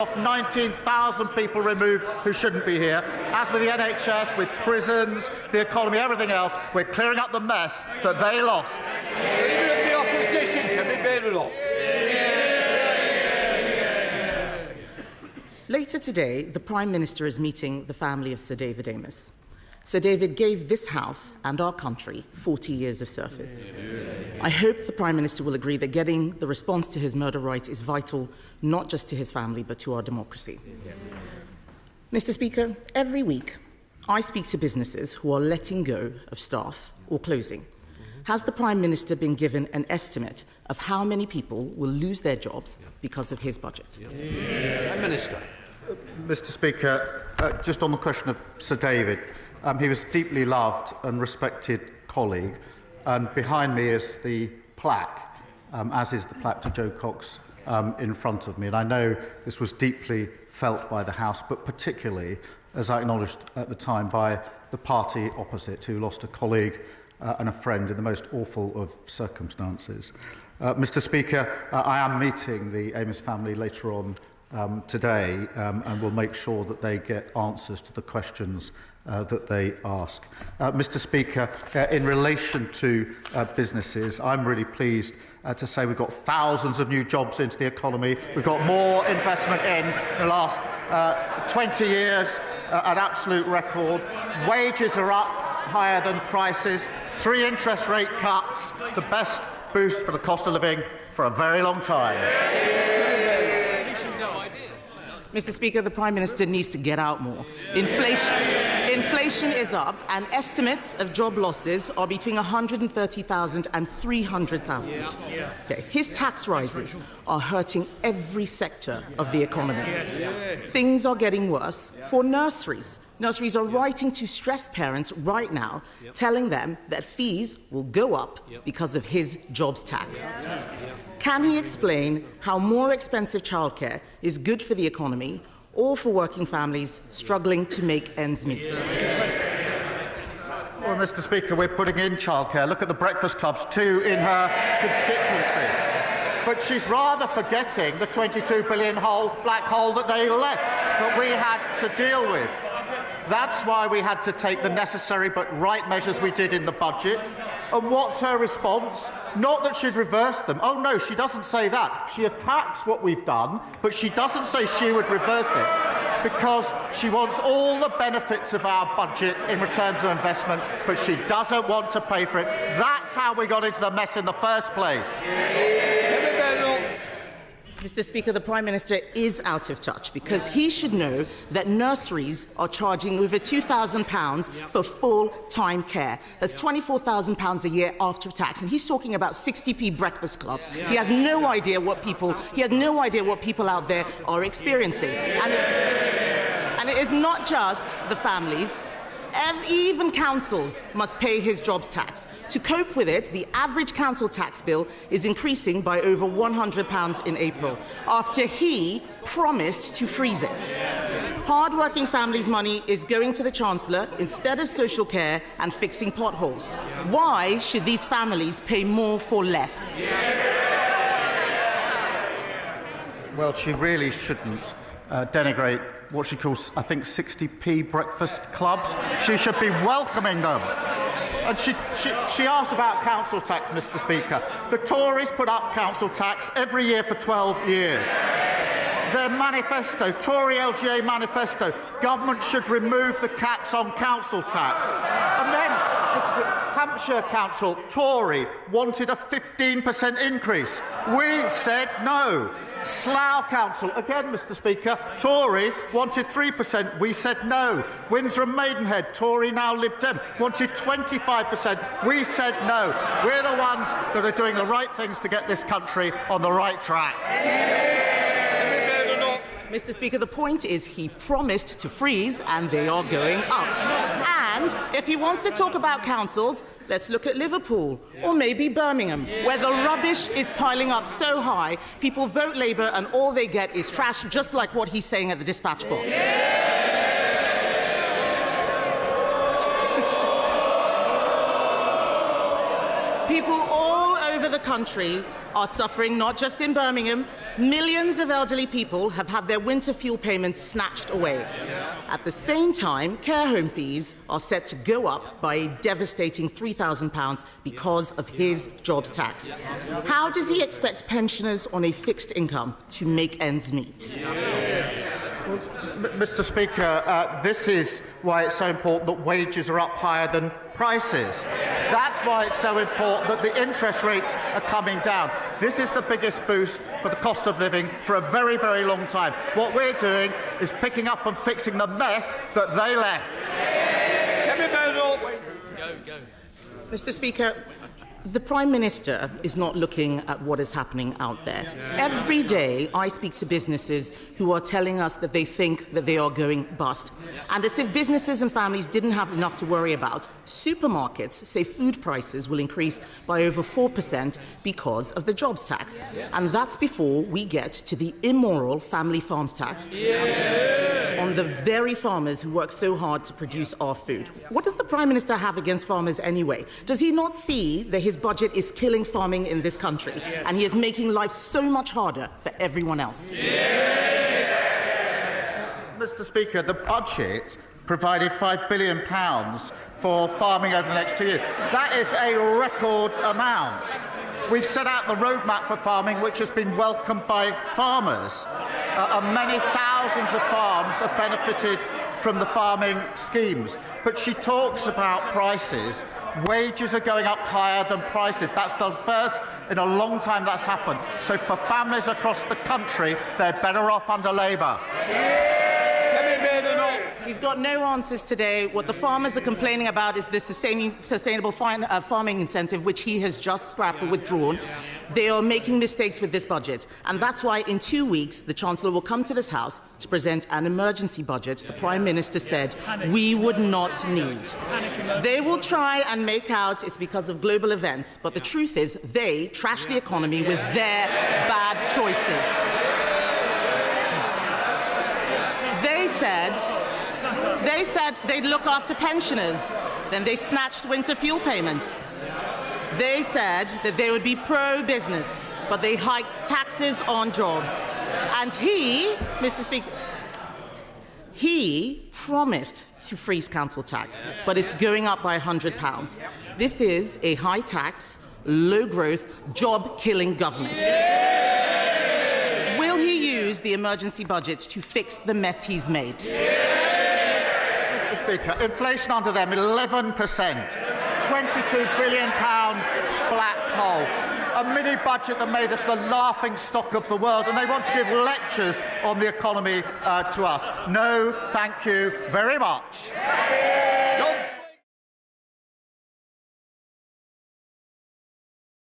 off 19,000 people removed who shouldn't be here. As with the NHS, with prisons, the economy, everything else, we're clearing up the mess that they lost. Leader of the Opposition, Kemi Badenoch. Later today, the Prime Minister is meeting the family of Sir David Amess. Sir David gave this House and our country 40 years of service. I hope the Prime Minister will agree that getting the response to his murder right is vital, not just to his family, but to our democracy. Mr. Speaker, every week I speak to businesses who are letting go of staff or closing. Has the Prime Minister been given an estimate of how many people will lose their jobs because of his budget? Prime Minister. Mr. Speaker, just on the question of Sir David, he was a deeply loved and respected colleague, and behind me is the plaque, as is the plaque to Joe Cox in front of me. And I know this was deeply felt by the House, but particularly, as I acknowledged at the time, by the party opposite, who lost a colleague and a friend in the most awful of circumstances. Mr. Speaker, I am meeting the Amess family later on today, and will make sure that they get answers to the questions that they ask. Mr. Speaker, in relation to businesses, I'm really pleased to say we've got thousands of new jobs into the economy. We've got more investment in the last 20 years, an absolute record. Wages are up higher than prices. 3 interest rate cuts, the best boost for the cost of living for a very long time. Mr. Speaker, the Prime Minister needs to get out more. Inflation is up, and estimates of job losses are between 130,000 and 300,000. Okay. His tax rises are hurting every sector of the economy. Things are getting worse for nurseries. Nurseries are writing to stressed parents right now, telling them that fees will go up because of his jobs tax. Can he explain how more expensive childcare is good for the economy or for working families struggling to make ends meet? Well, Mr. Speaker, we're putting in childcare. Look at the breakfast clubs, 2 in her constituency. But she's rather forgetting the £22 billion black hole that they left, that we had to deal with. That's why we had to take the necessary but right measures we did in the budget. And what's her response? Not that she'd reverse them. Oh, no, she doesn't say that. She attacks what we've done, but she doesn't say she would reverse it, because she wants all the benefits of our budget in returns of investment, but she doesn't want to pay for it. That's how we got into the mess in the first place. Mr. Speaker, the Prime Minister is out of touch, because he should know that nurseries are charging over £2,000 for full-time care. That's £24,000 a year after tax, and he's talking about 60p breakfast clubs. He has no idea what people out there are experiencing, and it is not just the families. Even councils must pay his jobs tax. To cope with it, the average council tax bill is increasing by over £100 in April, after he promised to freeze it. Hard-working families' money is going to the Chancellor instead of social care and fixing potholes. Why should these families pay more for less? Well, she really shouldn't denigrate what she calls, I think, 60p breakfast clubs. She should be welcoming them. And she asked about council tax, Mr. Speaker. The Tories put up council tax every year for 12 years. Their manifesto, Tory LGA manifesto, government should remove the caps on council tax. And then Hampshire Council, Tory, wanted a 15% increase. We said no. Slough Council, again, Mr. Speaker, Tory, wanted 3%. We said no. Windsor and Maidenhead, Tory, now Lib Dem, wanted 25%. We said no. We're the ones that are doing the right things to get this country on the right track. Mr. Speaker, the point is he promised to freeze, and they are going up. And if he wants to talk about councils, let's look at Liverpool or maybe Birmingham, where the rubbish is piling up so high, people vote Labour and all they get is trash, just like what he's saying at the dispatch box. People all over the country are suffering, not just in Birmingham, Millions of elderly people have had their winter fuel payments snatched away. At the same time, care home fees are set to go up by a devastating £3,000 because of his jobs tax. How does he expect pensioners on a fixed income to make ends meet? Mr. Speaker, this is why it's so important that wages are up higher than prices. That's why it's so important that the interest rates are coming down. This is the biggest boost for the cost of living for a very, very long time. What we're doing is picking up and fixing the mess that they left. Kemi Badenoch. Mr. Speaker, the Prime Minister is not looking at what is happening out there. Every day I speak to businesses who are telling us that they think that they are going bust. And as if businesses and families didn't have enough to worry about, supermarkets say food prices will increase by over 4% because of the jobs tax. And that's before we get to the immoral family farms tax on the very farmers who work so hard to produce our food. What does the Prime Minister have against farmers anyway? Does he not see that his budget is killing farming in this country and he is making life so much harder for everyone else? Mr. Speaker, the budget provided £5 billion for farming over the next 2 years. That is a record amount. We've set out the roadmap for farming, which has been welcomed by farmers. And many thousands of farms have benefited from the farming schemes. But she talks about prices. Wages are going up higher than prices. That's the first in a long time that's happened. So for families across the country, they're better off under Labour. He's got no answers today. What the farmers are complaining about is the sustainable farming incentive, which he has just scrapped or withdrawn. They are making mistakes with this budget. And that's why in 2 weeks, the Chancellor will come to this House to present an emergency budget the Prime Minister said we would not need. They will try and make out it's because of global events, but the truth is they trash the economy with their bad choices. They said they'd look after pensioners. Then they snatched winter fuel payments. They said that they would be pro-business, but they hiked taxes on jobs. And he, Mr. Speaker, he promised to freeze council tax, but it's going up by £100. This is a high-tax, low-growth, job-killing government. Will he use the emergency budget to fix the mess he's made? Mr. Speaker, inflation under them 11%, £22 billion black hole, a mini-budget that made us the laughing stock of the world, and they want to give lectures on the economy to us. No, thank you very much.